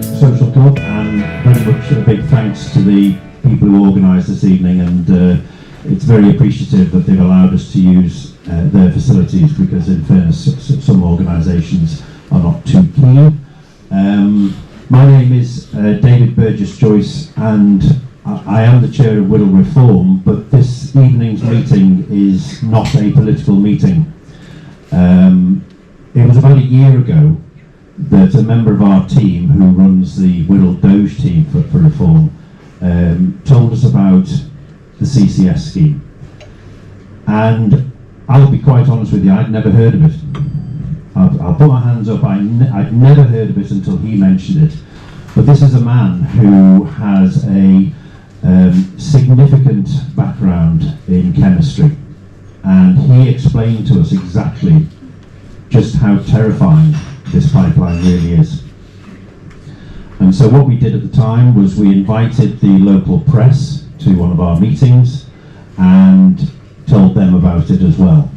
Social Club, and very much a big thanks to the people who organised this evening, and it's very appreciative that they've allowed us to use their facilities, because in fairness some organisations are not too keen. My name is David Burgess-Joyce, and I am the chair of Wirral Reform, but this evening's meeting is not a political meeting. It was about a year ago that a member of our team, who runs the Wirral Doge team for Reform, told us about the CCS scheme. And I'll be quite honest with you, I'd never heard of it. I'll put my hands up, I'd never heard of it until he mentioned it. But this is a man who has a significant background in chemistry, and he explained to us exactly just how terrifying this pipeline really is. And so what we did at the time was we invited the local press to one of our meetings and told them about it as well.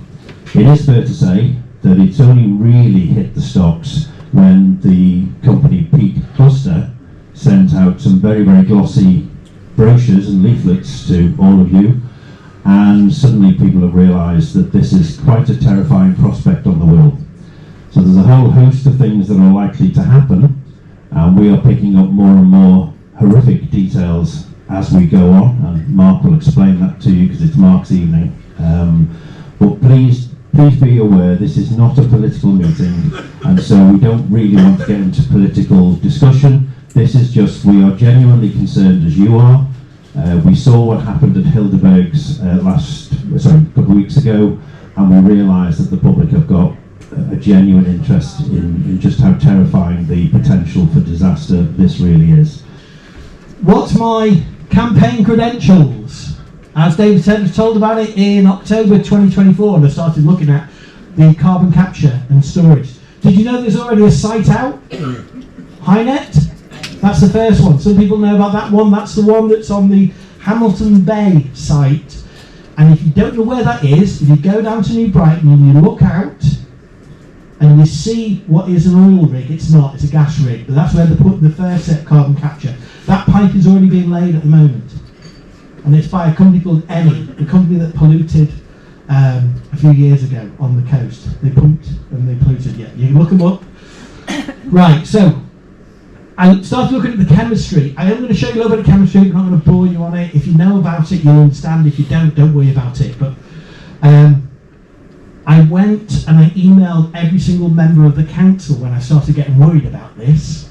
It is fair to say that it's only really hit the stocks when the company Peak Cluster sent out some very, very glossy brochures and leaflets to all of you, and suddenly people have realised that this is quite a terrifying prospect on the Wirral. So there's a whole host of things that are likely to happen, and we are picking up more and more horrific details as we go on, and Mark will explain that to you because it's Mark's evening. But please be aware, this is not a political meeting, and so we don't really want to get into political discussion. This is just, we are genuinely concerned as you are. We saw what happened at Hildeberg's a couple of weeks ago, and we realised that the public have got a genuine interest in just how terrifying the potential for disaster this really is. What's my campaign credentials? As David said, I was told about it in October 2024, and I started looking at the carbon capture and storage. Did you know there's already a site out? Hynet? That's the first one. Some people know about that one. That's the one that's on the Hamilton Bay site. And if you don't know where that is, if you go down to New Brighton and you look out and you see what is an oil rig, it's not, it's a gas rig, but that's where they put the first set of carbon capture. That pipe is already being laid at the moment. And it's by a company called Eni, the company that polluted a few years ago on the coast. They pumped and they polluted, yeah. You can look them up. Right, so I started looking at the chemistry. I am going to show you a little bit of chemistry. I'm not going to bore you on it. If you know about it, you'll understand. If you don't worry about it. But I went and I emailed every single member of the council when I started getting worried about this.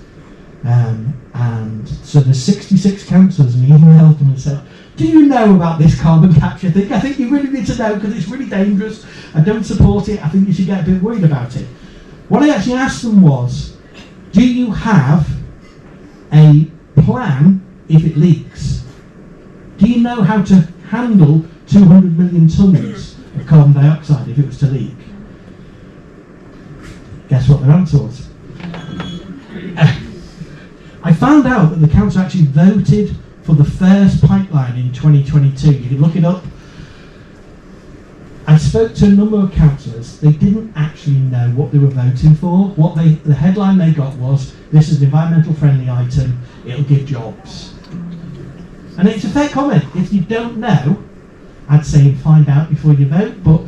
And so there's 66 councillors, and I emailed them and said, do you know about this carbon capture thing? I think you really need to know because it's really dangerous. I don't support it. I think you should get a bit worried about it. What I actually asked them was, do you have a plan if it leaks? Do you know how to handle 200 million tonnes of carbon dioxide if it was to leak? Guess what their answer was? I found out that the council actually voted for the first pipeline in 2022. You can look it up. I spoke to a number of councillors. They didn't actually know what they were voting for. The headline they got was, this is an environmental friendly item, it'll give jobs. And it's a fair comment. If you don't know, I'd say find out before you vote, but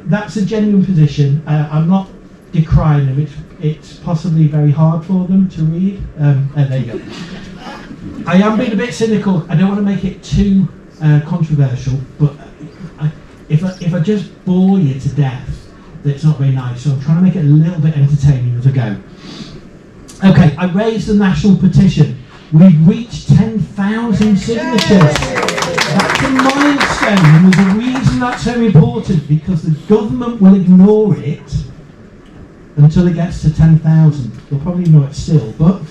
that's a genuine position. I'm not decrying them. It's possibly very hard for them to read. There you go. I am being a bit cynical. I don't want to make it too controversial, but if I just bore you to death, it's not very nice. So I'm trying to make it a little bit entertaining as I go. Okay, I raised the national petition. We've reached 10,000 signatures. That's a milestone, and there's a reason that's so important, because the government will ignore it until it gets to 10,000. They'll probably ignore it still, but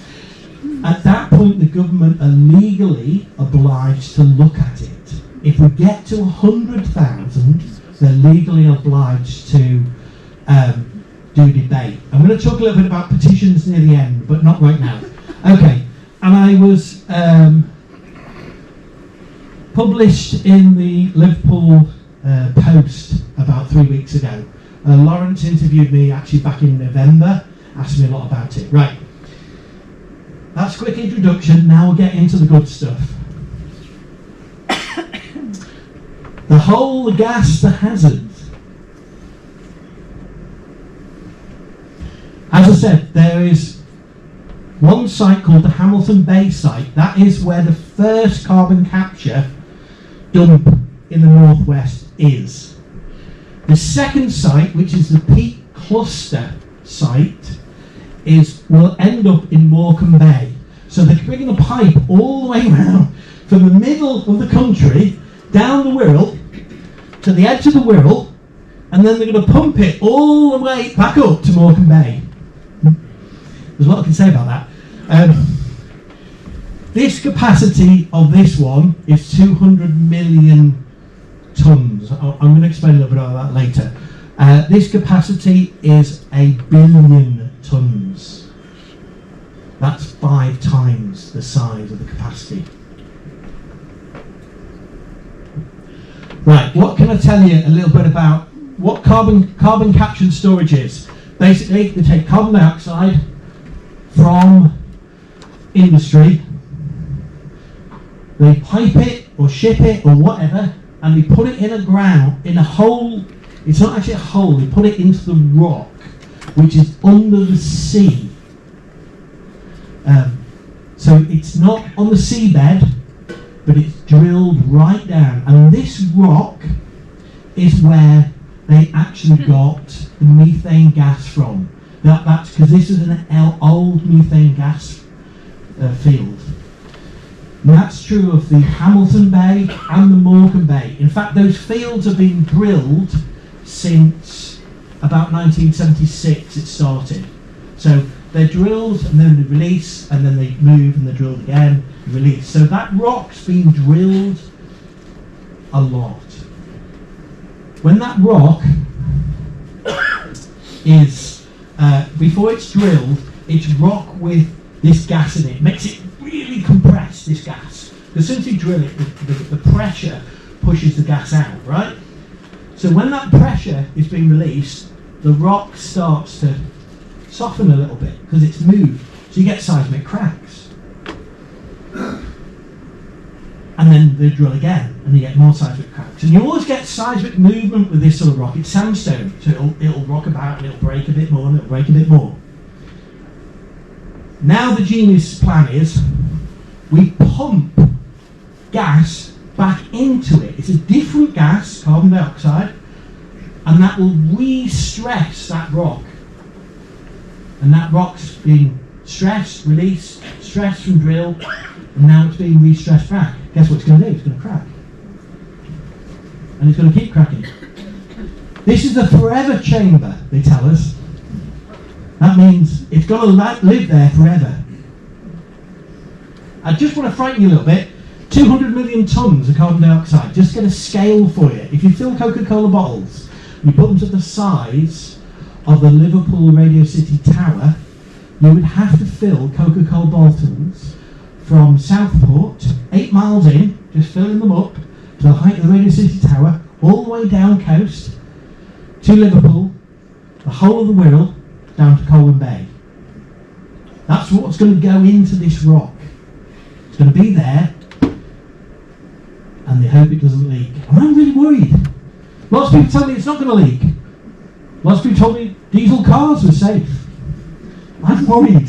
at that point the government are legally obliged to look at it. If we get to 100,000, they're legally obliged to do debate. I'm going to talk a little bit about petitions near the end, but not right now. Okay, and I was published in the Liverpool Post about 3 weeks ago. Lawrence interviewed me actually back in November, asked me a lot about it. Right. that's a quick introduction. Now we'll get into the good stuff. The hole, the gas, the hazards. As I said, there is one site called the Hamilton Bay site. That is where the first carbon capture dump in the northwest is. The second site, which is the Peak Cluster site, will end up in Morecambe Bay. So they're bringing a pipe all the way around from the middle of the country down the Wirral to the edge of the Wirral, and then they're going to pump it all the way back up to Morecambe Bay. There's a lot I can say about that. This capacity of this one is 200 million tonnes. I'm going to explain a little bit about that later. This capacity is 1 billion tonnes. That's 5 times the size of the capacity. Right, what can I tell you a little bit about what carbon capture and storage is? Basically, they take carbon dioxide from industry, they pipe it or ship it or whatever, and they put it in a hole. It's not actually a hole, they put it into the rock, which is under the sea. So it's not on the seabed, but it's drilled right down. And this rock is where they actually got the methane gas from. That's because this is an old methane gas field. And that's true of the Hamilton Bay and the Morecambe Bay. In fact, those fields have been drilled since about 1976 it started. So they're drilled and then they release, and then they move and they're drilled again, release. So that rock's been drilled a lot. When that rock is, before it's drilled, it's rock with this gas in it. Makes it really compress, this gas. Because since you drill it, the pressure pushes the gas out, right? So when that pressure is being released, the rock starts to soften a little bit because it's moved. So you get seismic cracks. And then they drill again, and you get more seismic cracks. And you always get seismic movement with this sort of rock. It's sandstone, so it'll rock about and it'll break a bit more and it'll break a bit more. Now the genius plan is we pump gas back into it. It's a different gas, carbon dioxide, and that will re-stress that rock. And that rock's being stressed, released, stressed from drill, and now it's being re-stressed back. Guess what it's going to do? It's going to crack. And it's going to keep cracking. This is a forever chamber, they tell us. That means it's got to live there forever. I just want to frighten you a little bit. 200 million tonnes of carbon dioxide. Just get a scale for you. If you fill Coca-Cola bottles, and you put them to the size of the Liverpool Radio City Tower, you would have to fill Coca-Cola bottles from Southport, 8 miles in, just filling them up to the height of the Radio City Tower, all the way down coast to Liverpool, the whole of the Wirral, down to Colwyn Bay. That's what's going to go into this rock. It's going to be there, and they hope it doesn't leak. And I'm really worried. Lots of people tell me it's not going to leak. Lots of people told me diesel cars were safe. I'm worried.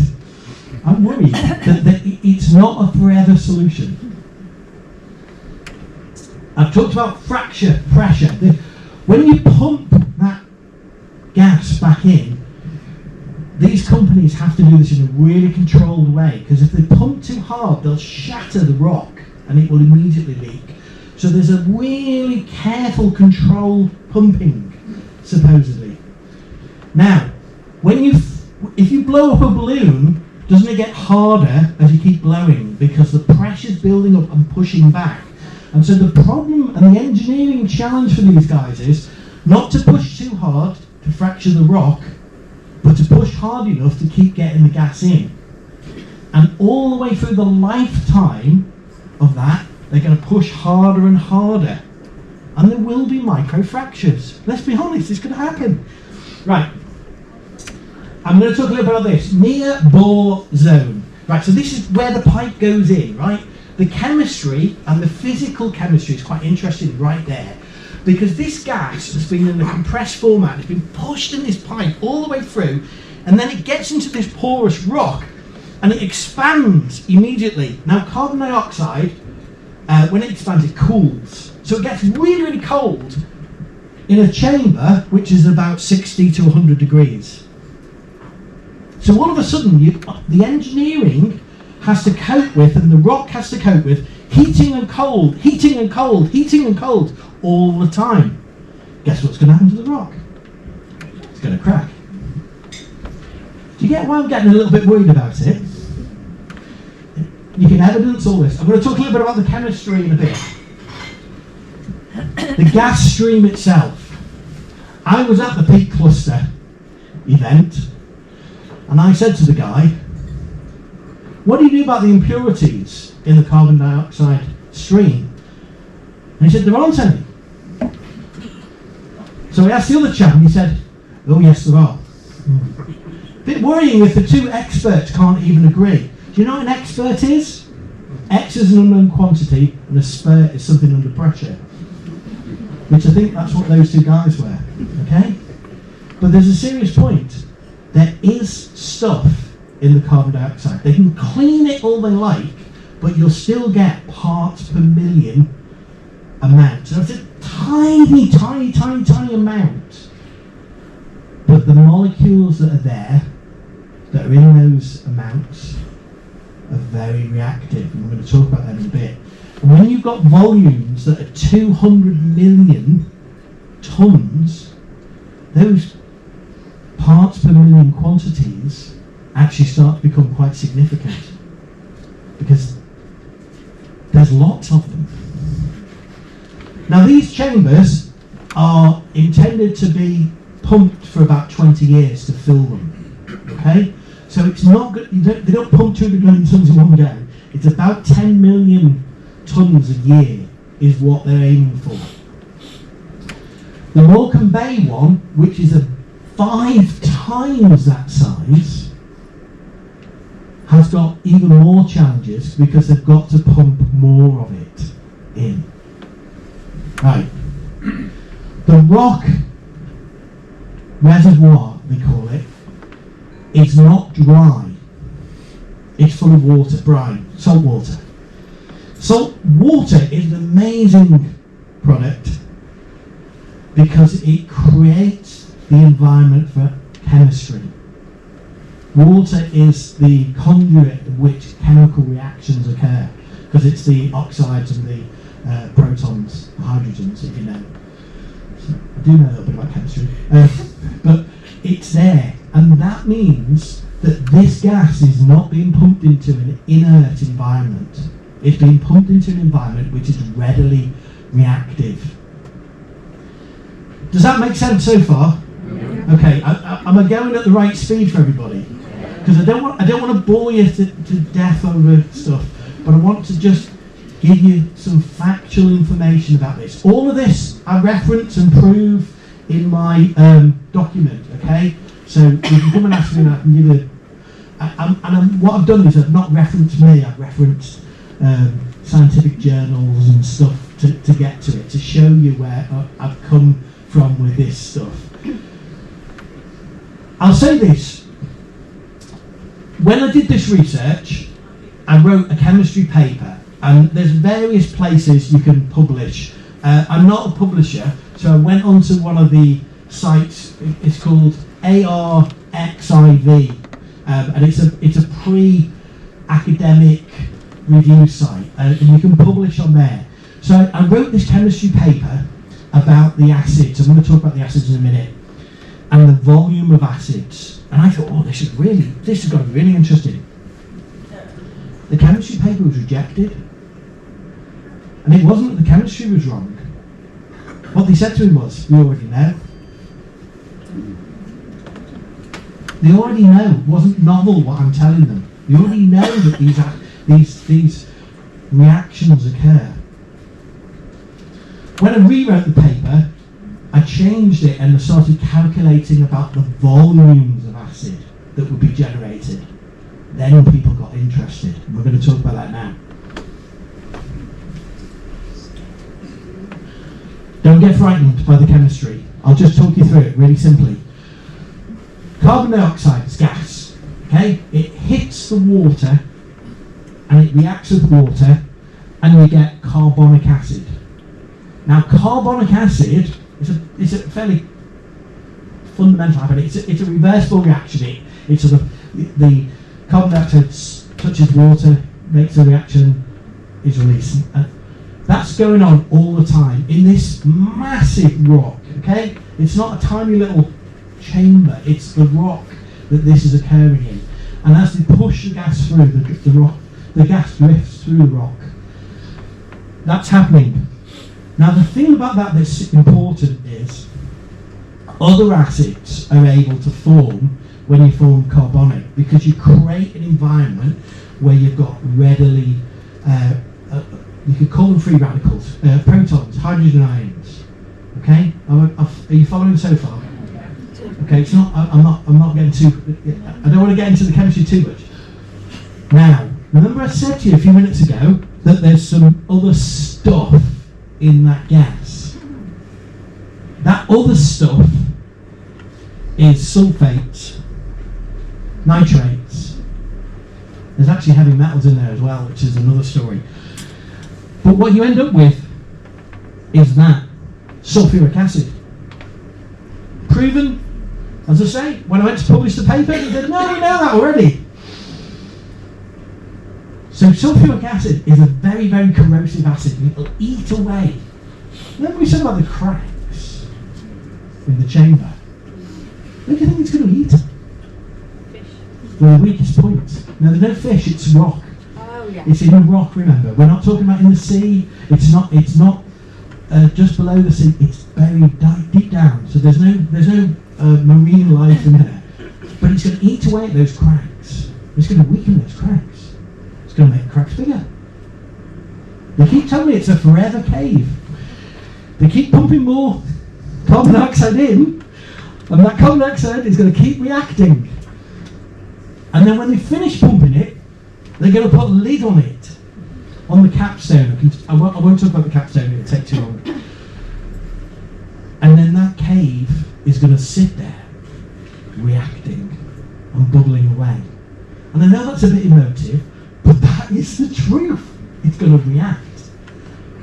that it's not a forever solution. I've talked about fracture pressure. When you pump that gas back in, these companies have to do this in a really controlled way, because if they pump too hard, they'll shatter the rock and it will immediately leak. So there's a really careful, controlled pumping, supposedly. Now, if you blow up a balloon, doesn't it get harder as you keep blowing, because the pressure's building up and pushing back? And so the problem and the engineering challenge for these guys is not to push too hard to fracture the rock, but to push hard enough to keep getting the gas in. And all the way through the lifetime of that, they're going to push harder and harder. And there will be micro fractures. Let's be honest, it's going to happen. Right. I'm going to talk a little bit about this. Near bore zone. Right, so this is where the pipe goes in, right? The chemistry and the physical chemistry is quite interesting right there, because this gas has been in a compressed format, it's been pushed in this pipe all the way through, and then it gets into this porous rock, and it expands immediately. Now, carbon dioxide, when it expands, it cools. So it gets really, really cold in a chamber which is about 60 to 100 degrees. So all of a sudden, the engineering has to cope with, and the rock has to cope with, heating and cold, heating and cold, heating and cold all the time. Guess what's going to happen to the rock? It's going to crack. Do you get why I'm getting a little bit worried about it? You can evidence all this. I'm going to talk a little bit about the chemistry in a bit. The gas stream itself. I was at the Peak Cluster event, and I said to the guy, what do you do about the impurities in the carbon dioxide stream? And he said, there aren't any. So I asked the other chap, and he said, oh yes, there are. Bit worrying if the two experts can't even agree. Do you know what an expert is? X is an unknown quantity, and a spurt is something under pressure. Which I think that's what those two guys were. Okay? But there's a serious point. There is stuff in the carbon dioxide. They can clean it all they like, but you'll still get parts per million amount. So it's a tiny, tiny, tiny, tiny amount. But the molecules that are there, that are in those amounts, are very reactive, and we're going to talk about that in a bit. And when you've got volumes that are 200 million tons, those parts per million quantities actually start to become quite significant, because there's lots of them. Now these chambers are intended to be pumped for about 20 years to fill them. Okay? So it's not good, they don't pump 200 million tons in one go. It's about 10 million tons a year is what they're aiming for. The Morecambe Bay one, which is 5 times that size, has got even more challenges because they've got to pump more of it in. Right. The rock reservoir, they call it, is not dry. It's full of water, brine, salt water. Salt water is an amazing product because it creates the environment for chemistry. Water is the conduit in which chemical reactions occur, because it's the oxides and the protons, hydrogens, if you know. So I do know a little bit about chemistry, but it's there, and that means that this gas is not being pumped into an inert environment. It's being pumped into an environment which is readily reactive. Does that make sense so far? Yeah. Okay, am I going at the right speed for everybody? Because I don't want to bore you to death over stuff, but I want to just give you some factual information about this. All of this I reference and prove in my document, okay? So you can come and ask me and I can give you... what I've done is I've not referenced me, I've referenced scientific journals and stuff to get to it, to show you where I've come from with this stuff. I'll say this. When I did this research, I wrote a chemistry paper, and there's various places you can publish. I'm not a publisher, so I went onto one of the sites. It's called ARXIV, and it's a pre-academic review site, and you can publish on there. So I wrote this chemistry paper about the acids. I'm going to talk about the acids in a minute, and the volume of acids. And I thought, oh, this has got to be really interesting. The chemistry paper was rejected, and it wasn't that the chemistry was wrong. What they said to him was, we already know. They already know. It wasn't novel what I'm telling them. They already know that these reactions occur. When I rewrote the paper, I changed it and I started calculating about the volumes of acid that would be generated. Then people got interested. And we're going to talk about that now. Don't get frightened by the chemistry. I'll just talk you through it really simply. Carbon dioxide is gas. Okay? It hits the water and it reacts with water and you get carbonic acid. Now, carbonic acid is a fairly fundamental habit. It's a reversible reaction. It's sort of the carbon dioxide touches water, makes a reaction, is released. That's going on all the time in this massive rock. Okay, it's not a tiny little chamber. It's the rock that this is occurring in. And as they push the gas through the rock, the gas drifts through the rock. That's happening. Now, the thing about that that's important is other acids are able to form when you form carbonic, because you create an environment where you've got readily, you could call them free radicals, protons, hydrogen ions. Okay, are you following so far? Okay, it's not. I'm not getting too. I don't want to get into the chemistry too much. Now, remember I said to you a few minutes ago that there's some other stuff in that gas. That other stuff is sulfates, nitrates. There's actually heavy metals in there as well, which is another story. But what you end up with is that sulfuric acid. Proven, as I say, when I went to publish the paper, they said, no, we know that already. So sulfuric acid is a very, very corrosive acid. It'll eat away. Remember we said about the cracks in the chamber? What do you think it's going to eat? Fish. The weakest point. No, there's no fish, it's rock. Oh, yeah. It's in a rock, remember. We're not talking about in the sea. It's not just below the sea. It's buried deep down. So there's no marine life in there. But it's going to eat away at those cracks. It's going to weaken those cracks. It's going to make the cracks bigger. They keep telling me it's a forever cave. They keep pumping more carbon dioxide in, and that carbon dioxide is going to keep reacting. And then when they finish pumping it, they're going to put a lid on it, on the capstone. I won't talk about the capstone, it'll take too long. And then that cave is going to sit there, reacting and bubbling away. And I know that's a bit emotive, but that is the truth. It's going to react.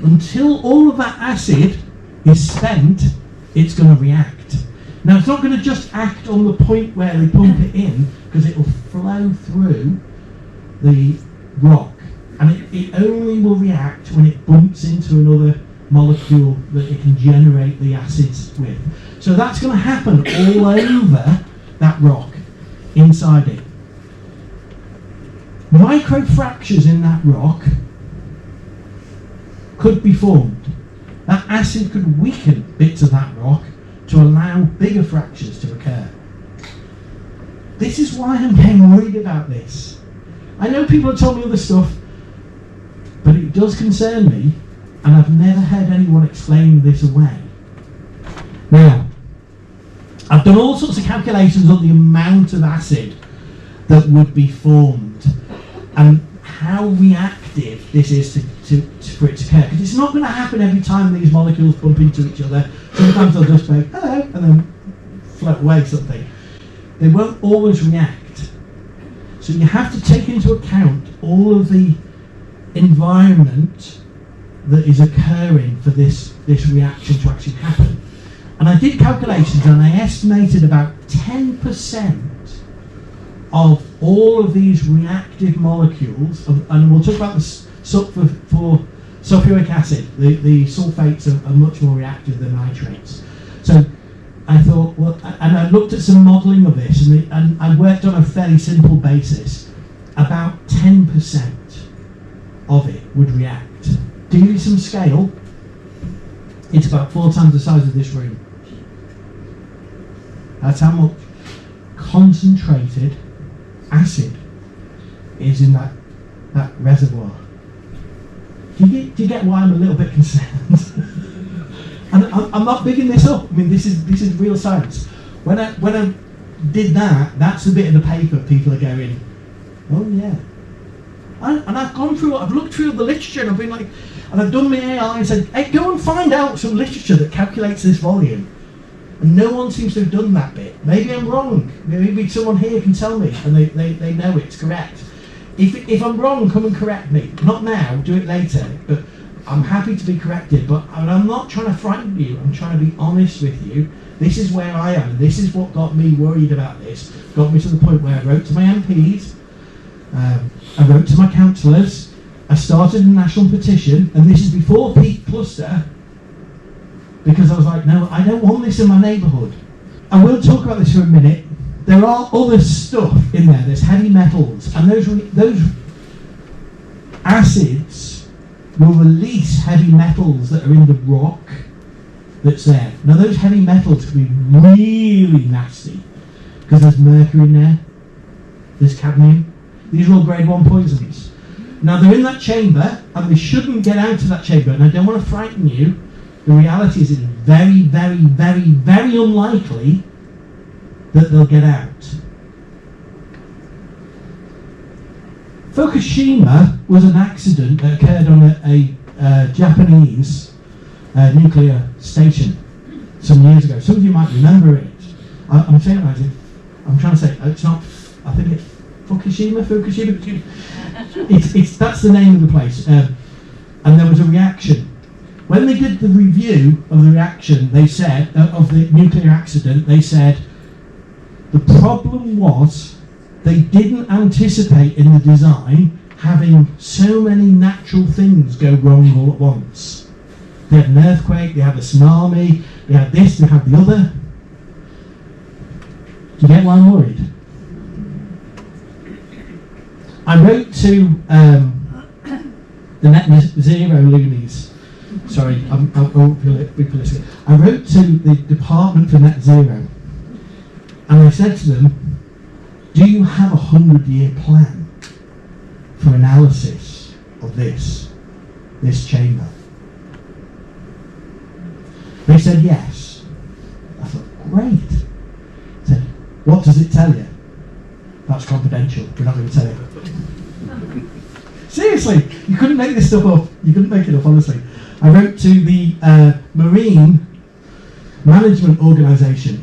Until all of that acid is spent, it's going to react. Now, it's not going to just act on the point where they pump it in, because it will flow through the rock. And it only will react when it bumps into another molecule that it can generate the acids with. So that's going to happen all over that rock, inside it. Microfractures in that rock could be formed. That acid could weaken bits of that rock to allow bigger fractures to occur. This is why I'm getting worried about this. I know people have told me other stuff, but it does concern me, and I've never heard anyone explain this away. Now, I've done all sorts of calculations on the amount of acid that would be formed and how reactive this is for it to occur. Because it's not going to happen every time these molecules bump into each other. Sometimes they'll just go, hello, and then float away something. They won't always react. So you have to take into account all of the environment that is occurring for this reaction to actually happen. And I did calculations and I estimated about 10% of all of these reactive molecules, and we'll talk about the for sulfuric acid, the sulfates are much more reactive than nitrates. So I thought, well, and I looked at some modelling of this, and I worked on a fairly simple basis. About 10% of it would react. To give you some scale, it's about 4 times the size of this room. That's how much concentrated acid is in that reservoir. Do you get why I'm a little bit concerned? And I'm not bigging this up. I mean, this is real science. When I did that, that's the bit of the paper people are going, oh yeah, And I've looked through the literature, and I've been like, and I've done my AI and said, hey, go and find out some literature that calculates this volume. And no one seems to have done that bit. Maybe I'm wrong. Maybe someone here can tell me, and they know it's correct. If I'm wrong, come and correct me. Not now, do it later. But I'm happy to be corrected. But I'm not trying to frighten you. I'm trying to be honest with you. This is where I am. This is what got me worried about this. Got me to the point where I wrote to my MPs. I wrote to my councillors. I started a national petition, and this is before peak cluster, because I was like, no, I don't want this in my neighbourhood. I will talk about this for a minute. There are other stuff in there. There's heavy metals, and those acids will release heavy metals that are in the rock that's there. Now, those heavy metals can be really nasty, because there's mercury in there, there's cadmium. These are all grade 1 poisons. Now, they're in that chamber, and they shouldn't get out of that chamber, and I don't want to frighten you. The reality is it's very, very, very, very unlikely that they'll get out. Fukushima was an accident that occurred on a Japanese nuclear station some years ago. Some of you might remember it. I'm saying it right. I'm trying to say it's not. I think it's Fukushima. That's the name of the place. And there was a reaction. When they did the review of the reaction, they said of the nuclear accident, they said the problem was they didn't anticipate in the design having so many natural things go wrong all at once. They had an earthquake, they had a tsunami, they had this, they had the other. Do you get why I'm worried? I wrote to the net zero loonies. Sorry, I won't be political. I wrote to the Department for Net Zero, and I said to them, do you have a 100-year plan for analysis of this chamber? They said yes. I thought, great. I said, what does it tell you? That's confidential, we're not going to tell you. Seriously, you couldn't make this stuff up. You couldn't make it up, honestly. I wrote to the Marine Management Organisation,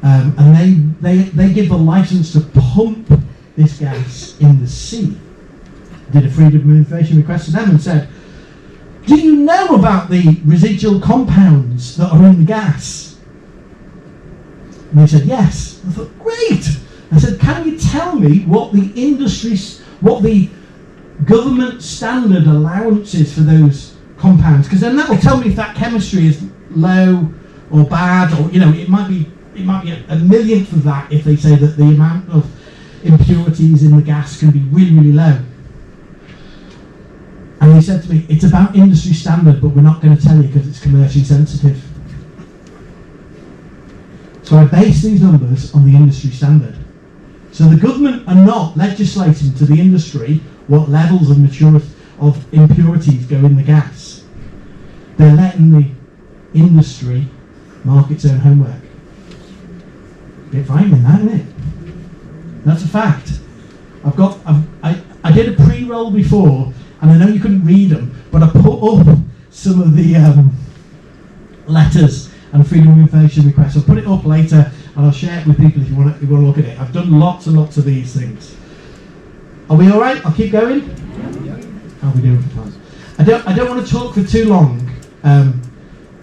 and they give the licence to pump this gas in the sea. Did a freedom of information request to them and said, do you know about the residual compounds that are in the gas? And they said yes. I thought, great. I said, can you tell me what the government standard allowances for those compounds? Because then that will tell me if that chemistry is low or bad, or it might be a millionth of that if they say that the amount of impurities in the gas can be really, really low. And they said to me, it's about industry standard, but we're not going to tell you because it's commercially sensitive. So I base these numbers on the industry standard. So the government are not legislating to the industry what levels of impurities go in the gas. They're letting the industry mark its own homework. Bit frightening, that, isn't it? That's a fact. I did a pre-roll before, and I know you couldn't read them, but I put up some of the letters and freedom of information requests. I'll put it up later, and I'll share it with people if you want to look at it. I've done lots and lots of these things. Are we all right? I'll keep going. How are we doing for time? I don't want to talk for too long,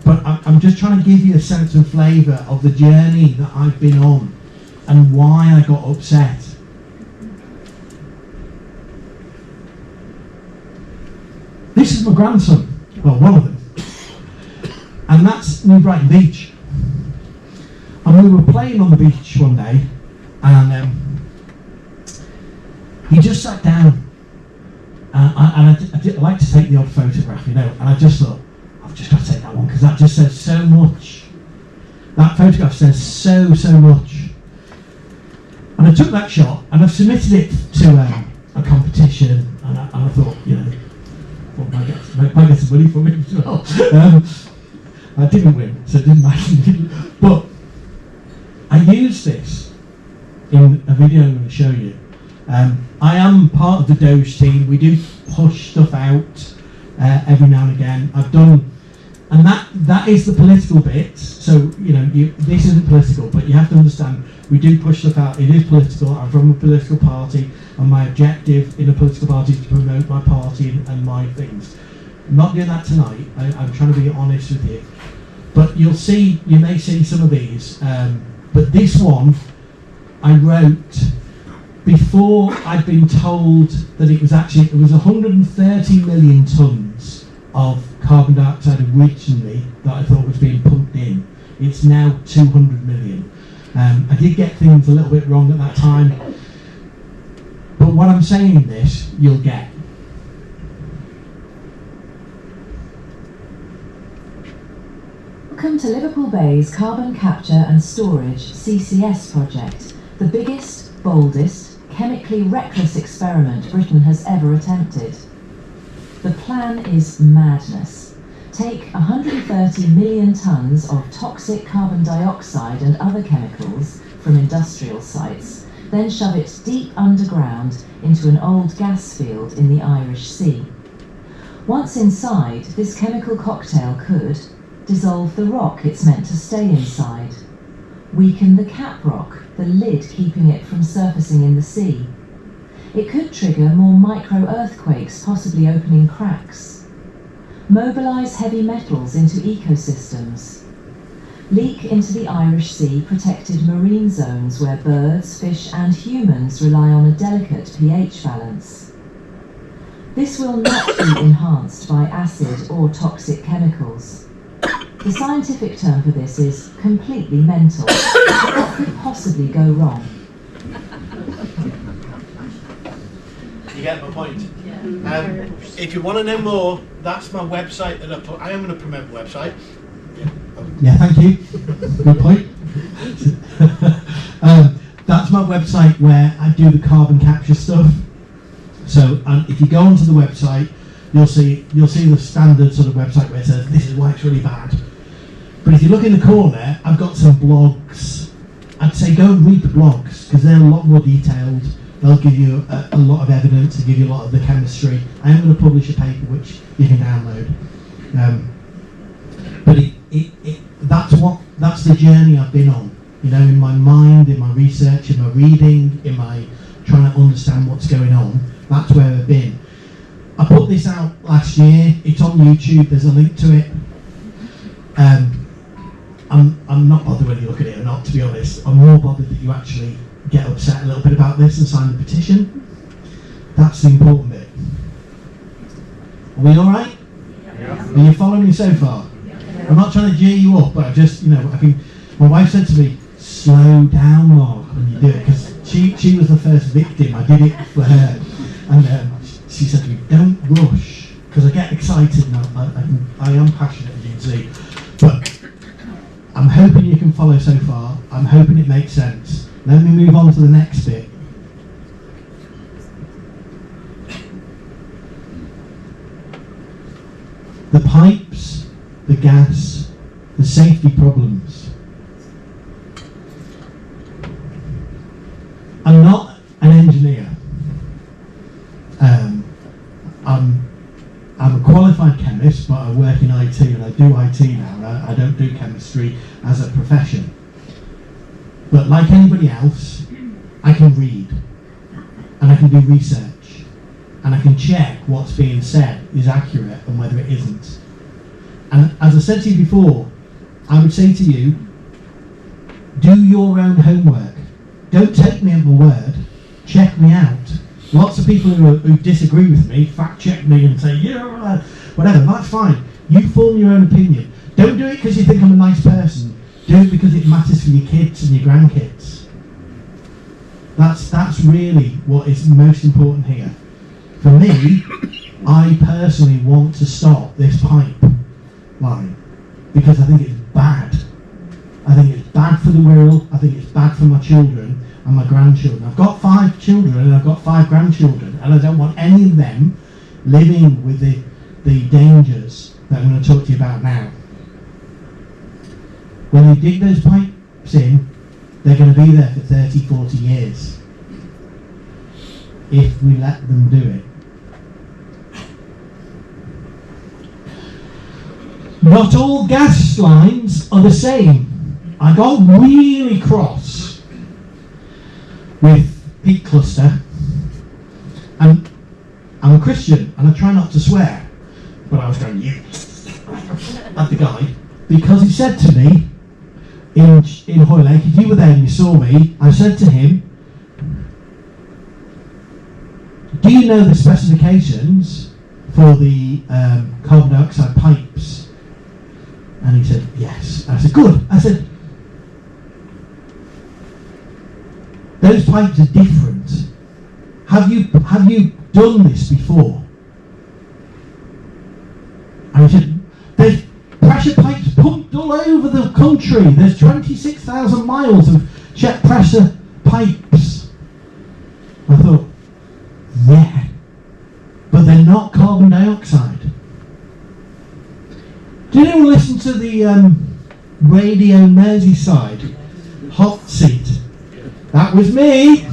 but I'm just trying to give you a sense and flavour of the journey that I've been on and why I got upset. This is my grandson, well, one of them, and that's New Brighton Beach. And we were playing on the beach one day, and he just sat down, and I like to take the odd photograph, and I just thought, I've just got to take that one, because that just says so much. That photograph says so much. And I took that shot, and I've submitted it to a competition, and I thought, might get some money from it as well. I didn't win, so it didn't matter. But I used this in a video I'm going to show you. I am part of the Doge team. We do push stuff out every now and again. I've done, and that is the political bit. So this isn't political, but you have to understand we do push stuff out. It is political. I'm from a political party, and my objective in a political party is to promote my party and my things. I'm not doing that tonight. I'm trying to be honest with you. But you may see some of these. But this one I wrote before I'd been told that it was 130 million tonnes of carbon dioxide originally that I thought was being pumped in. It's now 200 million. I did get things a little bit wrong at that time, but what I'm saying in this, you'll get. Welcome to Liverpool Bay's Carbon Capture and Storage CCS project, the biggest, boldest, chemically reckless experiment Britain has ever attempted. The plan is madness. Take 130 million tonnes of toxic carbon dioxide and other chemicals from industrial sites, then shove it deep underground into an old gas field in the Irish Sea. Once inside, this chemical cocktail could dissolve the rock it's meant to stay inside, weaken the cap rock, the lid keeping it from surfacing in the sea. It could trigger more micro-earthquakes, possibly opening cracks. Mobilise heavy metals into ecosystems. Leak into the Irish Sea protected marine zones where birds, fish and humans rely on a delicate pH balance. This will not be enhanced by acid or toxic chemicals. The scientific term for this is completely mental. What could possibly go wrong? You get my point? If you want to know more, that's my website that I am going to promote the website. Yeah, thank you. Good point. That's my website where I do the carbon capture stuff. So if you go onto the website, you'll see the standard sort of website where it says this is why it's really bad. But if you look in the corner, I've got some blogs. I'd say go and read the blogs because they're a lot more detailed. They'll give you a lot of evidence and give you a lot of the chemistry. I am going to publish a paper which you can download. But that's the journey I've been on. In my mind, in my research, in my reading, in my trying to understand what's going on. That's where I've been. I put this out last year. It's on YouTube. There's a link to it. I'm not bothered whether you look at it or not, to be honest. I'm more bothered that you actually get upset a little bit about this and sign the petition. That's the important bit. Are we all right? Yeah. Are you following me so far? Yeah. I'm not trying to jeer you up, but I just, my wife said to me, slow down, Mark, when you do it, because she was the first victim. I did it for her. And she said to me, don't rush, because I get excited and I am passionate, as you can see. But I'm hoping you can follow so far. I'm hoping it makes sense. Let me move on to the next bit. The pipes, the gas, the safety problems. I'm not an engineer. I'm a qualified chemist, but I work in IT and I do IT now. I don't do chemistry as a profession. But like anybody else, I can read and I can do research and I can check what's being said is accurate and whether it isn't. And as I said to you before, I would say to you, do your own homework. Don't take me at my word. Check me out. Lots of people who disagree with me fact check me and say, yeah, whatever, that's fine. You form your own opinion. Don't do it because you think I'm a nice person. Do it because it matters for your kids and your grandkids. That's really what is most important here. For me, I personally want to stop this pipeline because I think it's bad. I think it's bad for the Wirral. I think it's bad for my children and my grandchildren. I've got 5 children and I've got 5 grandchildren, and I don't want any of them living with the dangers that I'm going to talk to you about now. When they dig those pipes in, they're going to be there for 30, 40 years. if we let them do it. Not all gas lines are the same. I got really cross with Peak Cluster, and I'm a Christian and I try not to swear, but I was going you at the guy because he said to me in Hoylake, if you were there and you saw me, I said to him, do you know the specifications for the carbon dioxide pipes? And he said, yes. I said, good. I said, those pipes are different. Have you done this before? And he said, there's pressure pipes pumped all over the country. There's 26,000 miles of jet pressure pipes. I thought, yeah, but they're not carbon dioxide. Did anyone listen to the Radio Merseyside hot seat? That was me,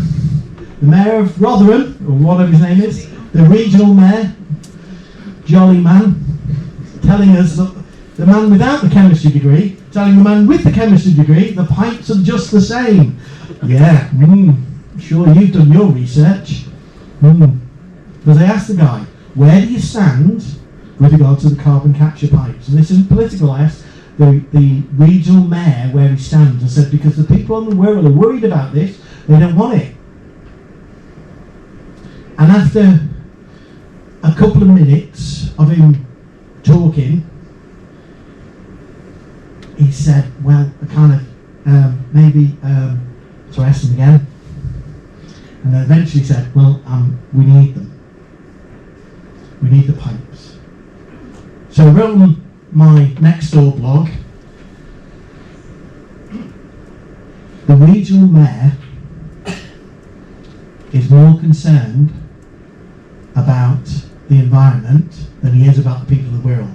the Mayor of Rotherham, or whatever his name is, the regional mayor, jolly man, telling us that the man without the chemistry degree, telling the man with the chemistry degree, the pipes are just the same. Yeah, sure you've done your research. Because I asked the guy, where do you stand with regard to the carbon capture pipes? And this isn't political. I asked the regional mayor where he stands and said, because the people on the Wirral are worried about this, they don't want it. And after a couple of minutes of him talking, he said, well, I kind of, maybe, so I asked him again, and then eventually said, well, we need them. We need the pipes. So I wrote on my next door blog, the regional mayor is more concerned about the environment than he is about the people of the Wirral.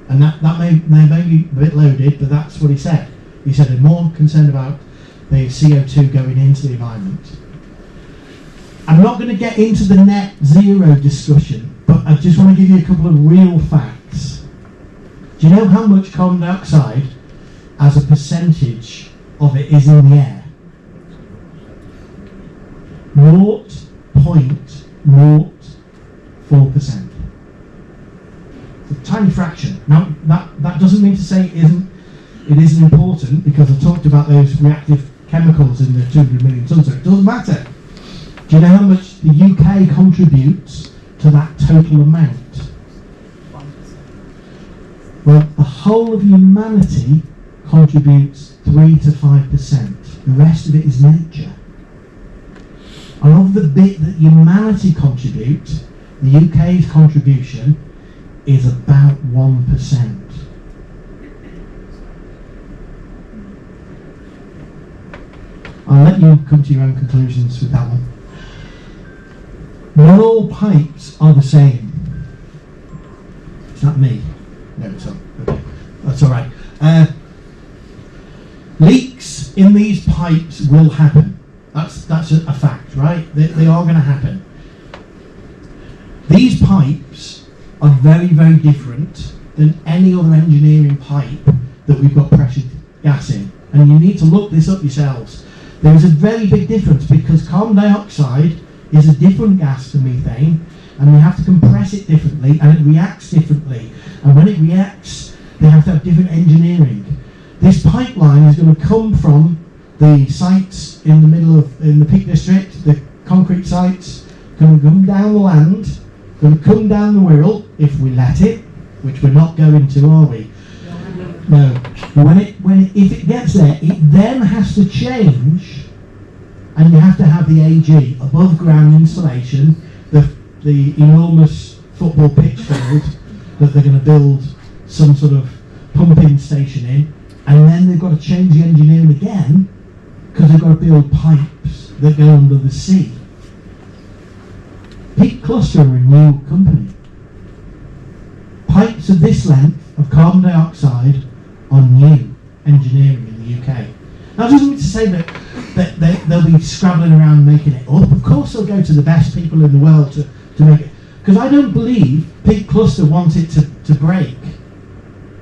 And that may be a bit loaded, but that's what he said. He said they're more concerned about the CO2 going into the environment. I'm not going to get into the net zero discussion, but I just want to give you a couple of real facts. Do you know how much carbon dioxide as a percentage of it is in the air? 0.04%. It's a tiny fraction. Now that doesn't mean to say it isn't important, because I talked about those reactive chemicals in the 200 million tonnes, so it doesn't matter. Do you know how much the UK contributes to that total amount? Well, the whole of humanity contributes 3 to 5%. The rest of it is nature. And of the bit that humanity contributes, the UK's contribution is about 1%. I'll let you come to your own conclusions with that one. Not all pipes are the same. Is that me? No, it's not. Okay, that's all right. Leaks in these pipes will happen. That's a fact, right? They are going to happen. These pipes are very, very different than any other engineering pipe that we've got pressured gas in. And you need to look this up yourselves. There is a very big difference, because carbon dioxide is a different gas to methane, and we have to compress it differently, and it reacts differently. And when it reacts, they have to have different engineering. This pipeline is going to come from the sites in the Peak District, the concrete sites, going to come down the land, going to come down the Wirral, if we let it, which we're not going to, are we? No. If it gets there, it then has to change, and you have to have the AG, above ground installation, the enormous football pitch field that they're going to build some sort of pumping station in, and then they've got to change the engineering again, because they've got to build pipes that go under the sea. Peak Cluster are a new company. Pipes of this length of carbon dioxide are new engineering in the UK. Now, that doesn't mean to say that they'll be scrabbling around making it up. Of course they'll go to the best people in the world to make it. Because I don't believe Peak Cluster wants it to break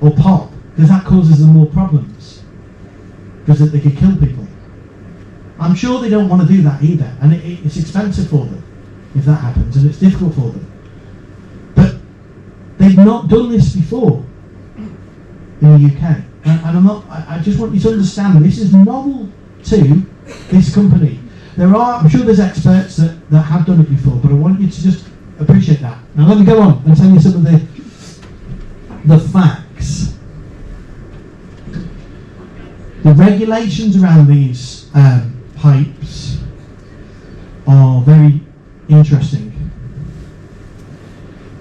or pop, because that causes them more problems. Because they could kill people. I'm sure they don't want to do that either, and it's expensive for them if that happens, and it's difficult for them. But they've not done this before in the UK, and I just want you to understand this is novel to this company. I'm sure there's experts that have done it before, but I want you to just appreciate that. Now let me go on and tell you some of the facts. The regulations around these pipes are very interesting.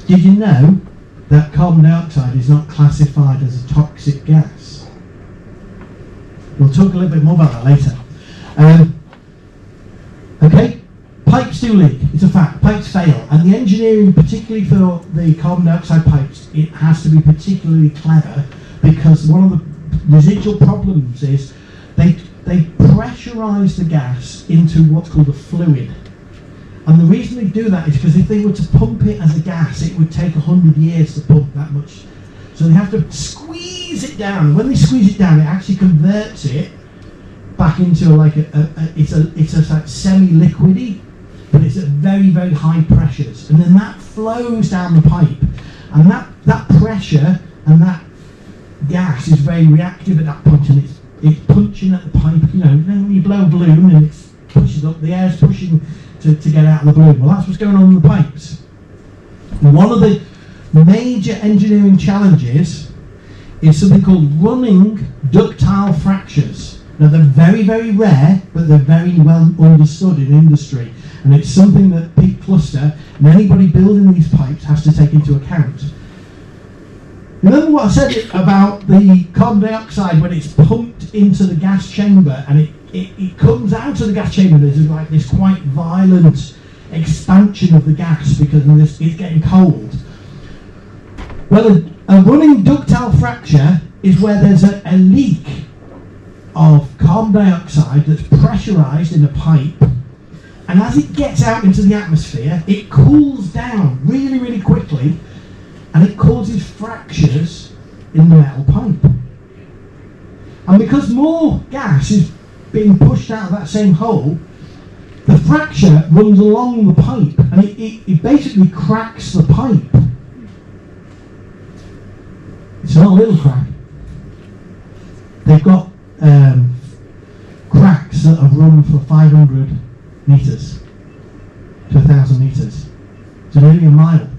Did you know that carbon dioxide is not classified as a toxic gas? We'll talk a little bit more about that later. Okay, pipes do leak, it's a fact, pipes fail, and the engineering, particularly for the carbon dioxide pipes, it has to be particularly clever, because one of the residual problems is they pressurise the gas into what's called a fluid. And the reason they do that is because if they were to pump it as a gas, it would take 100 years to pump that much. So they have to squeeze it down. When they squeeze it down, it actually converts it back into like it's like semi-liquidy, but it's at very, very high pressures. And then that flows down the pipe. And that pressure and that gas is very reactive at that point, and it's punching at the pipe. You know, when you blow a balloon and it pushes up, the air's pushing to get out of the balloon. Well, that's what's going on in the pipes. And one of the major engineering challenges is something called running ductile fractures. Now, they're very, very rare, but they're very well understood in industry. And it's something that Peak Cluster and anybody building these pipes has to take into account. Remember what I said about the carbon dioxide when it's pumped into the gas chamber and it comes out of the gas chamber? There's like this quite violent expansion of the gas because it's getting cold. Well, a running ductile fracture is where there's a leak of carbon dioxide that's pressurised in a pipe, and as it gets out into the atmosphere, it cools down really, really quickly, and it causes fractures in the metal pipe. And because more gas is being pushed out of that same hole, the fracture runs along the pipe, and it basically cracks the pipe. It's not a little crack. They've got cracks that have run for 500 metres to 1,000 metres. So nearly a mile.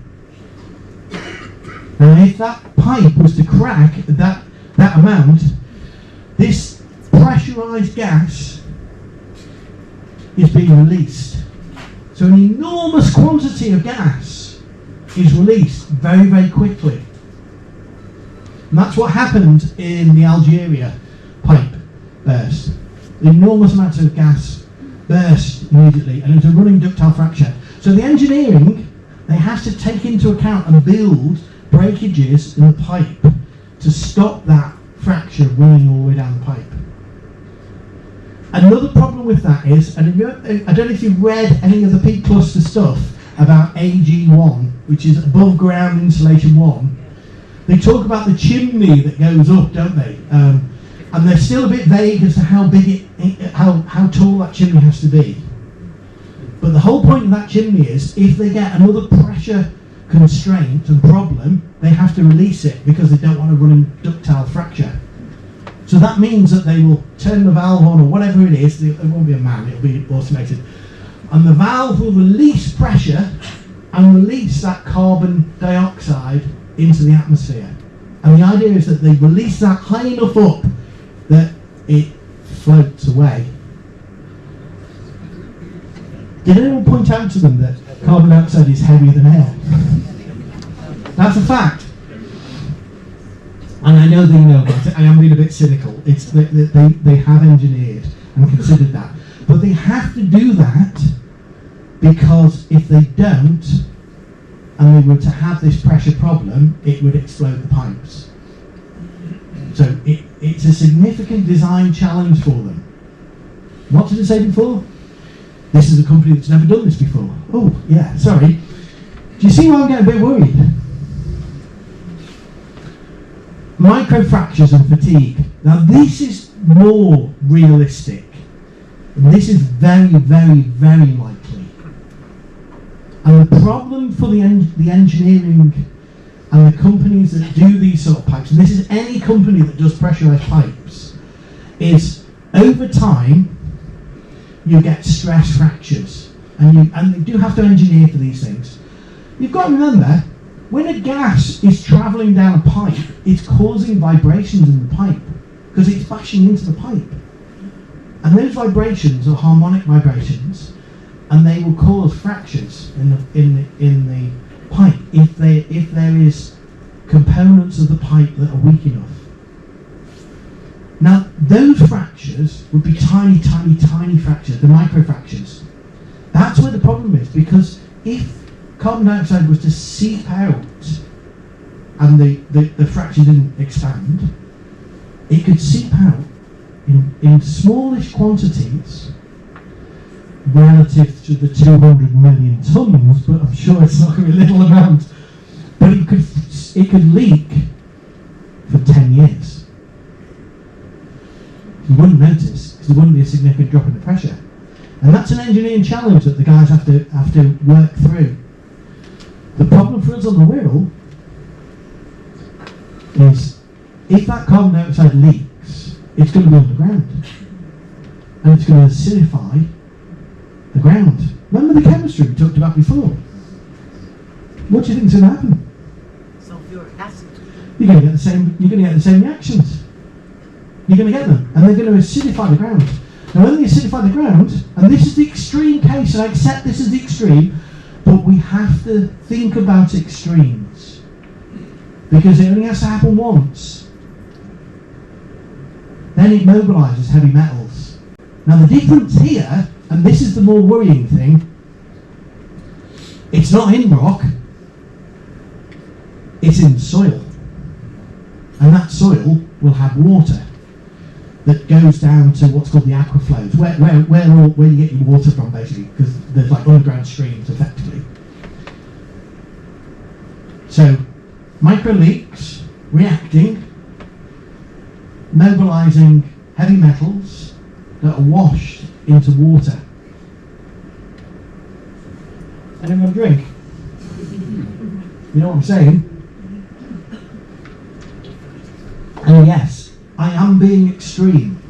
Now, if that pipe was to crack that amount, this pressurised gas is being released. So an enormous quantity of gas is released very, very quickly. And that's what happened in the Algeria pipe burst. An enormous amount of gas burst immediately, and it was a running ductile fracture. So the engineering, they have to take into account and build breakages in the pipe to stop that fracture running all the way down the pipe. Another problem with that is, and I don't know if you've read any of the Peak Cluster stuff about AG1, which is above ground insulation 1, they talk about the chimney that goes up, don't they? And they're still a bit vague as to how big how tall that chimney has to be. But the whole point of that chimney is, if they get another pressure constraint and problem, they have to release it because they don't want to run a ductile fracture. So that means that they will turn the valve on, or whatever it is. It won't be a man, it'll be automated. And the valve will release pressure and release that carbon dioxide into the atmosphere. And the idea is that they release that high enough up that it floats away. Did anyone point out to them that carbon dioxide is heavier than air? That's a fact. And I know they know about it. I am being a bit cynical. It's that they have engineered and considered that. But they have to do that because if they don't, and they were to have this pressure problem, it would explode the pipes. So it's a significant design challenge for them. What did I say before? This is a company that's never done this before. Oh, yeah, sorry. Do you see why I'm getting a bit worried? Microfractures and fatigue. Now this is more realistic. And this is very, very, very likely. And the problem for the engineering and the companies that do these sort of pipes, and this is any company that does pressurised pipes, is over time you get stress fractures. And they do have to engineer for these things. You've got to remember, when a gas is travelling down a pipe, it's causing vibrations in the pipe because it's bashing into the pipe. And those vibrations are harmonic vibrations, and they will cause fractures in the pipe if there is components of the pipe that are weak enough. Now, those fractures would be tiny, tiny, tiny fractures, the microfractures. That's where the problem is, because if carbon dioxide was to seep out and the fracture didn't expand, it could seep out in smallish quantities relative to the 200 million tonnes, but I'm sure it's not going to be a little amount. But it could leak for 10 years. You wouldn't notice because there wouldn't be a significant drop in the pressure. And that's an engineering challenge that the guys have to work through. The problem for us on the Wirral is if that carbon dioxide leaks, it's going to be underground. And it's going to acidify the ground. Remember the chemistry we talked about before? What do you think is going to happen? Sulfuric acid. You're going to get the same reactions. You're going to get them, and they're going to acidify the ground. Now when they acidify the ground, and this is the extreme case, and I accept this is the extreme, but we have to think about extremes. Because it only has to happen once. Then it mobilises heavy metals. Now the difference here, and this is the more worrying thing, it's not in rock, it's in soil. And that soil will have water that goes down to what's called the aquiflows, where you get your water from basically, because there's like underground streams effectively. So, micro leaks, reacting, mobilising heavy metals that are washed into water. Anyone drink? You know what I'm saying? And yes, I am being extreme,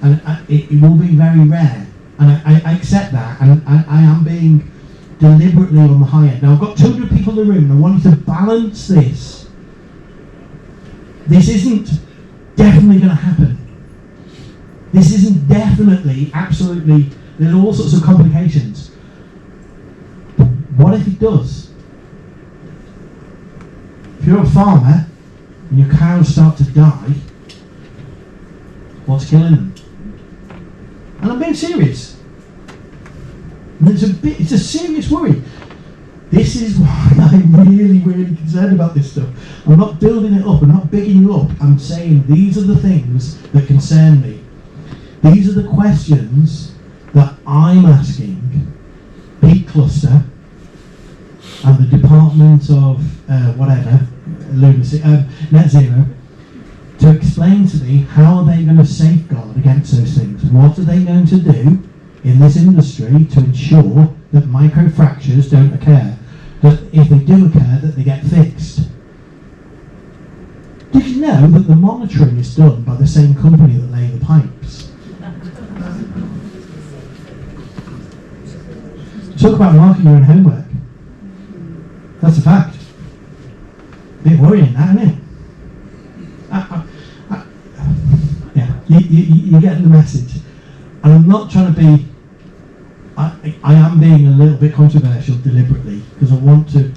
and it will be very rare, and I accept that, and I am being deliberately on the high end. Now I've got 200 people in the room, and I want you to balance this. This isn't definitely going to happen. This isn't definitely, absolutely, there's all sorts of complications. But what if it does? If you're a farmer, and your cows start to die, what's killing them? And I'm being serious. And it's a serious worry. This is why I'm really, really concerned about this stuff. I'm not building it up, I'm not bigging you up. I'm saying these are the things that concern me. These are the questions that I'm asking Peak Cluster and the Department of Net Zero, to explain to me how are they going to safeguard against those things. What are they going to do in this industry to ensure that microfractures don't occur, that if they do occur, that they get fixed. Did you know that the monitoring is done by the same company that lay the pipes? Talk about marking your own homework. That's a fact. Bit worrying, that, isn't it? Yeah, you get the message. And I'm not trying to be, I am being a little bit controversial deliberately, because I want to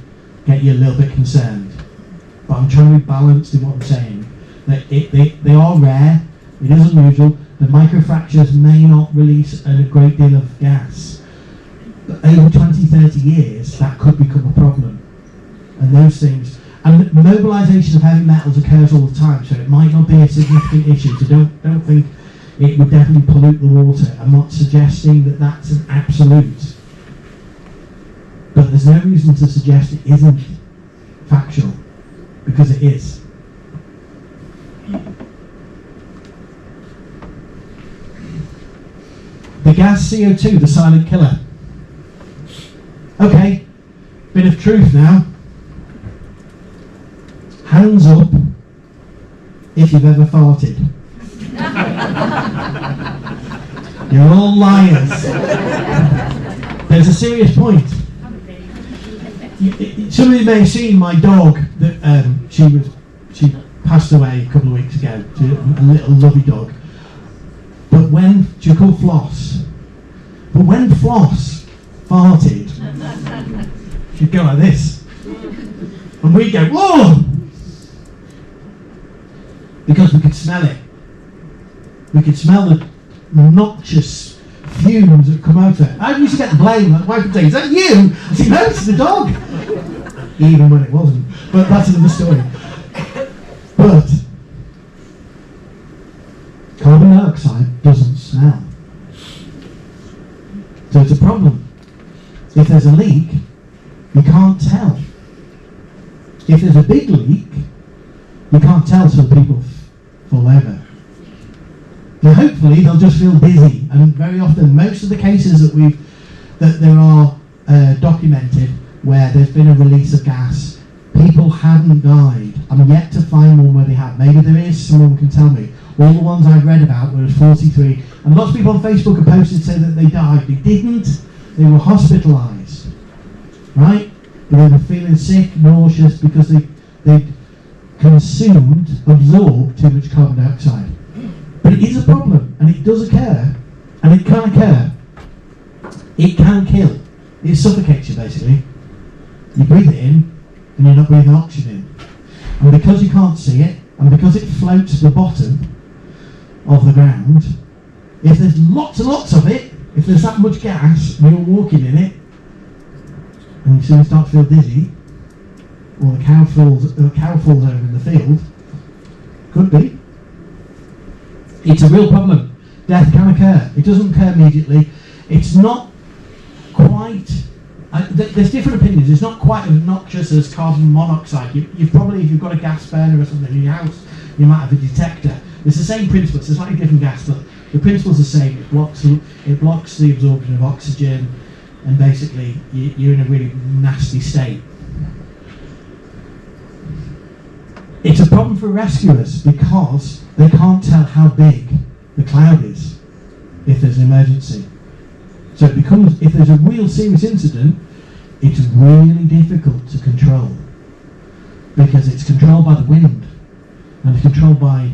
get you a little bit concerned. But I'm trying to be balanced in what I'm saying. They are rare, it is unusual, the microfractures may not release a great deal of gas. But over 20-30 years, that could become a problem. And those things, and mobilisation of heavy metals occurs all the time, so it might not be a significant issue. So don't think, it would definitely pollute the water. I'm not suggesting that that's an absolute, but there's no reason to suggest it isn't factual, because it is. The gas CO2, the silent killer. Okay, bit of truth now. Hands up if you've ever farted. You're all liars. There's a serious point. Some of you may have seen my dog that she passed away a couple of weeks ago. She's a little lovely dog. But when she's called Floss. But when Floss farted, she'd go like this, and we'd go, whoa! Because we could smell it. We could smell the noxious fumes that come out of it. I used to get the blame. My wife would say, "Is that you?" I said, "No, it's the dog." Even when it wasn't. But that's another story. But carbon dioxide doesn't smell. So it's a problem. If there's a leak, you can't tell. If there's a big leak, you can't tell till people fall over. Now hopefully they'll just feel dizzy, and very often most of the cases that there are documented where there's been a release of gas, people haven't died. I'm yet to find one where they have. Maybe there is, someone can tell me. All the ones I've read about were 43, and lots of people on Facebook have posted say that they died. They didn't. They were hospitalised, right? They were feeling sick, nauseous, because they absorbed too much carbon dioxide. But it is a problem, and it does occur, and it can occur. It can kill. It suffocates you, basically. You breathe it in, and you're not breathing oxygen in. And because you can't see it, and because it floats to the bottom of the ground, if there's lots and lots of it, if there's that much gas, and you're walking in it, and you soon start to feel dizzy, or the cow falls over in the field, could be. It's a real problem. Death can occur. It doesn't occur immediately. It's not quite. There's different opinions. It's not quite as noxious as carbon monoxide. You've probably, if you've got a gas burner or something in your house, you might have a detector. It's the same principle. It's a slightly different gas, but the principle's the same. It blocks the absorption of oxygen, and basically you're in a really nasty state. It's a problem for rescuers because they can't tell how big the cloud is if there's an emergency. So it becomes, if there's a real serious incident, it's really difficult to control, because it's controlled by the wind, and it's controlled by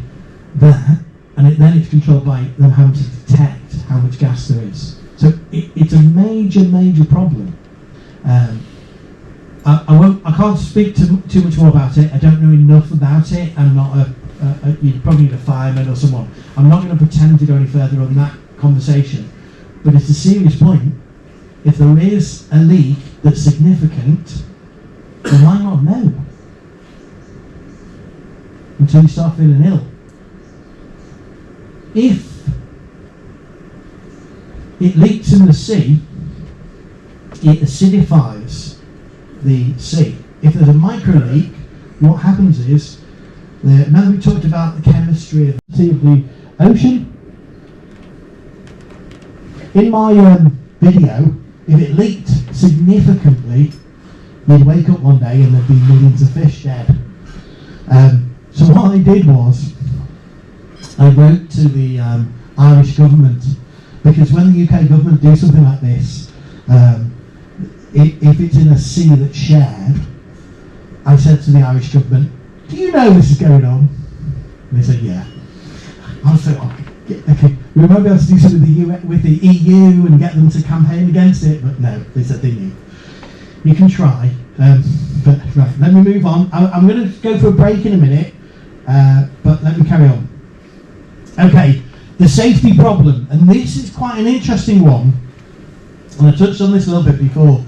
that, and then it's controlled by them having to detect how much gas there is. So it's a major problem. I can't speak too much more about it. I don't know enough about it. I'm not you'd probably need a fireman or someone. I'm not going to pretend to go any further on that conversation. But it's a serious point. If there is a leak that's significant, then why not know? Until you start feeling ill. If it leaks in the sea, it acidifies the sea. If there's a micro leak, what happens is, remember we talked about the chemistry of the ocean? In my video, if it leaked significantly, you'd wake up one day and there'd be millions of fish dead. So what I did was, I wrote to the Irish government, because when the UK government do something like this, if it's in a sea that's shared, I said to the Irish government, "Do you know this is going on?" And they said, "Yeah." I was like, "Okay, we might be able to do something with the EU and get them to campaign against it," but no, they said they knew. You can try, but right, let me move on. I'm going to go for a break in a minute, but let me carry on. Okay, the safety problem, and this is quite an interesting one, and I touched on this a little bit before.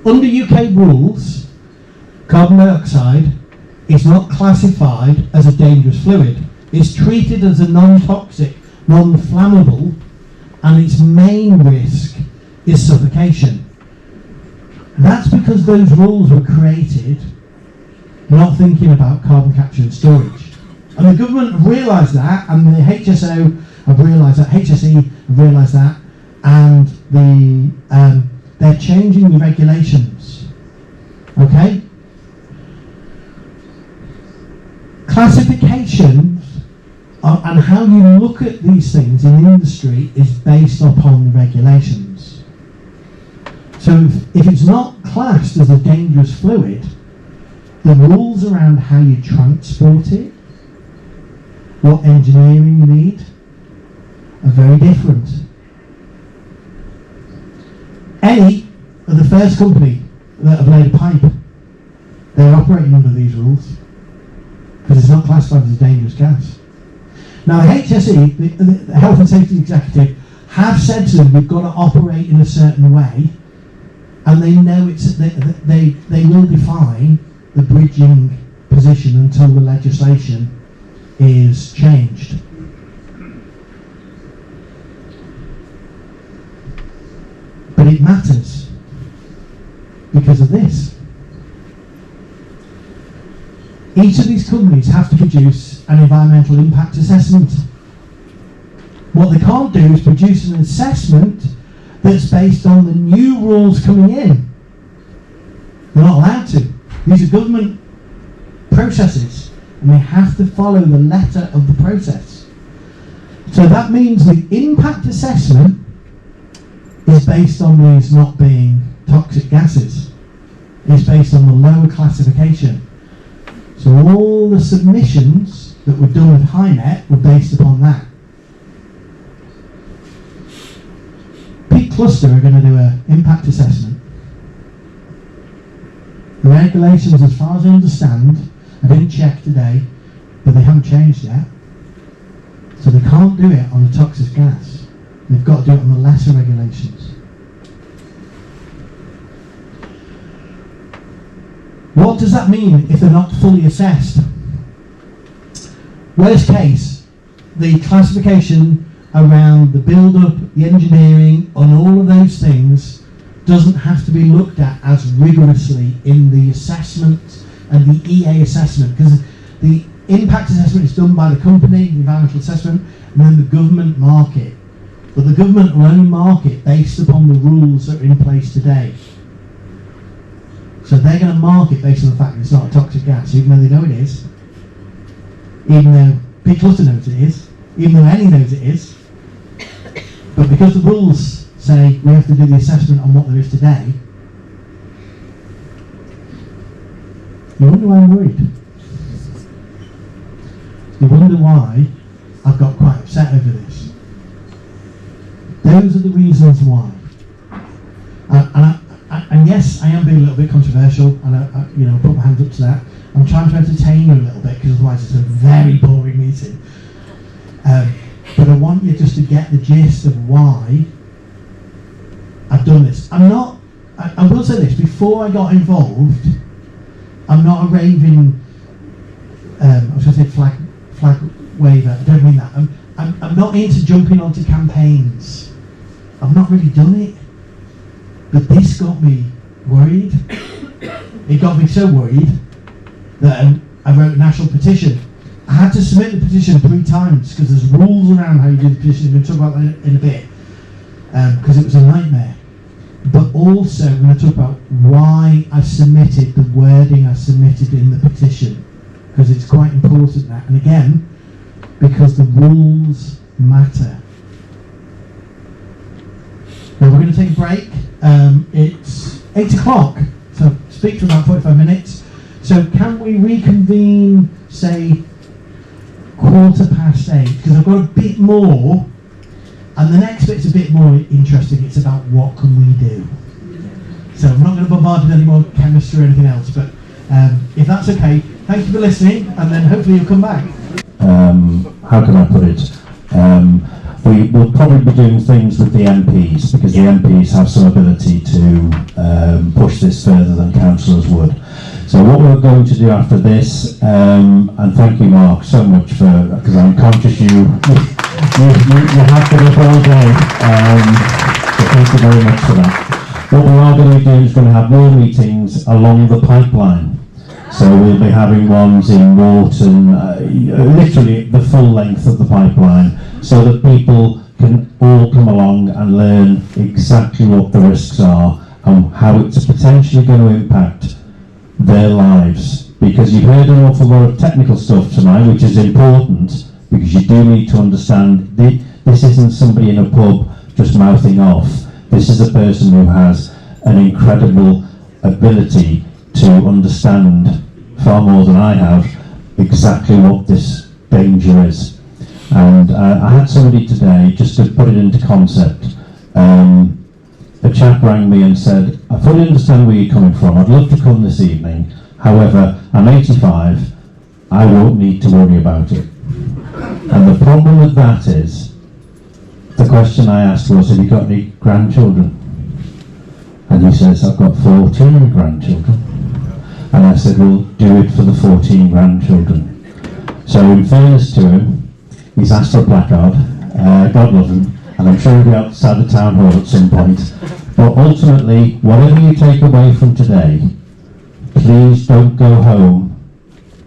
Under UK rules, carbon dioxide is not classified as a dangerous fluid. It's treated as a non-toxic, non-flammable, and its main risk is suffocation. And that's because those rules were created not thinking about carbon capture and storage. And the government have realised that, and the HSO have realised that, HSE have realised that, and they're changing the regulations. Okay? Classifications and how you look at these things in the industry is based upon the regulations. So if it's not classed as a dangerous fluid, the rules around how you transport it, what engineering you need, are very different. Eni are the first company that have laid a pipe. They're operating under these rules because it's not classified as a dangerous gas. Now the HSE, the Health and Safety Executive, have said to them we've got to operate in a certain way, and they know they will define the bridging position until the legislation is changed. But it matters because of this. Each of these companies have to produce an environmental impact assessment. What they can't do is produce an assessment that's based on the new rules coming in. They're not allowed to. These are government processes, and they have to follow the letter of the process. So that means the impact assessment is based on these not being toxic gases. It's based on the lower classification. So all the submissions that were done with Hynet were based upon that. Peak Cluster are going to do an impact assessment. The regulations, as far as I understand, I didn't check today, but they haven't changed yet. So they can't do it on a toxic gas. They've got to do it on the lesser regulations. What does that mean if they're not fully assessed? Worst case, the classification around the build-up, the engineering, and all of those things doesn't have to be looked at as rigorously in the assessment and the EA assessment, because the impact assessment is done by the company, the environmental assessment, and then the government mark it. But the government will only mark it based upon the rules that are in place today. So they're going to mark it based on the fact that it's not a toxic gas, even though they know it is, even though Peak Cluster knows it is, even though Eni knows it is. But because the rules say we have to do the assessment on what there is today, you wonder why I'm worried. You wonder why I've got quite upset over this. Those are the reasons why. And yes, I am being a little bit controversial, and I put my hands up to that. I'm trying to entertain you a little bit, because otherwise it's a very boring meeting. But I want you just to get the gist of why I've done this. I will say this, before I got involved, I'm not a raving, I was going to say flag waver, I don't mean that. I'm not into jumping onto campaigns. I've not really done it. But this got me worried. It got me so worried that I wrote a national petition. I had to submit the petition 3 times because there's rules around how you do the petition. I'm going to talk about that in a bit, because it was a nightmare. But also I'm going to talk about why I submitted the wording I submitted in the petition, because it's quite important that. And again, because the rules matter. Now we're going to take a break. It's 8 o'clock, so speak for about 45 minutes. So can we reconvene, say, 8:15? Because I've got a bit more, and the next bit's a bit more interesting. It's about what can we do. So I'm not going to bombard with any more chemistry or anything else, but if that's okay, thank you for listening, and then hopefully you'll come back. How can I put it? We will probably be doing things with the MPs, because the MPs have some ability to push this further than councillors would. So what we're going to do after this, and thank you, Mark, so much for, because I'm conscious you have been up all day, so thank you very much for that. What we are going to do is going to have more meetings along the pipeline. So we'll be having ones in Wharton, literally the full length of the pipeline, so that people can all come along and learn exactly what the risks are and how it's potentially going to impact their lives. Because you've heard an awful lot of technical stuff tonight, which is important, because you do need to understand this isn't somebody in a pub just mouthing off. This is a person who has an incredible ability to understand far more than I have exactly what this danger is. And I had somebody today, just to put it into concept, a chap rang me and said, I fully understand where you're coming from, I'd love to come this evening, however, I'm 85, I won't need to worry about it. And the problem with that is, the question I asked was, have you got any grandchildren? And he says, I've got 14 grandchildren. And I said, well, do it for the 14 grandchildren. So in fairness to him, he's asked for a placard, God love him, and I'm sure he'll be outside the town hall at some point. But ultimately, whatever you take away from today, please don't go home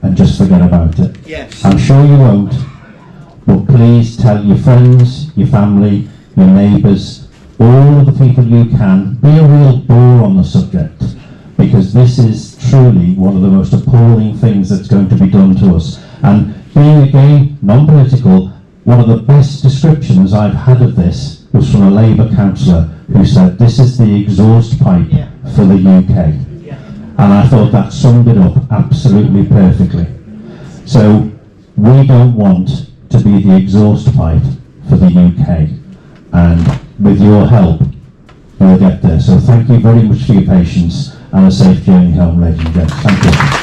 and just forget about it. Yes. I'm sure you won't, but please tell your friends, your family, your neighbours, all of the people you can. Be a real bore on the subject, because this is truly one of the most appalling things that's going to be done to us. And being again non-political, one of the best descriptions I've had of this was from a Labour councillor who said this is the exhaust pipe for the UK. And I thought that summed it up absolutely perfectly. So we don't want to be the exhaust pipe for the UK, and with your help we'll get there. So thank you very much for your patience, and a safe journey home, ladies and gentlemen. Thank you.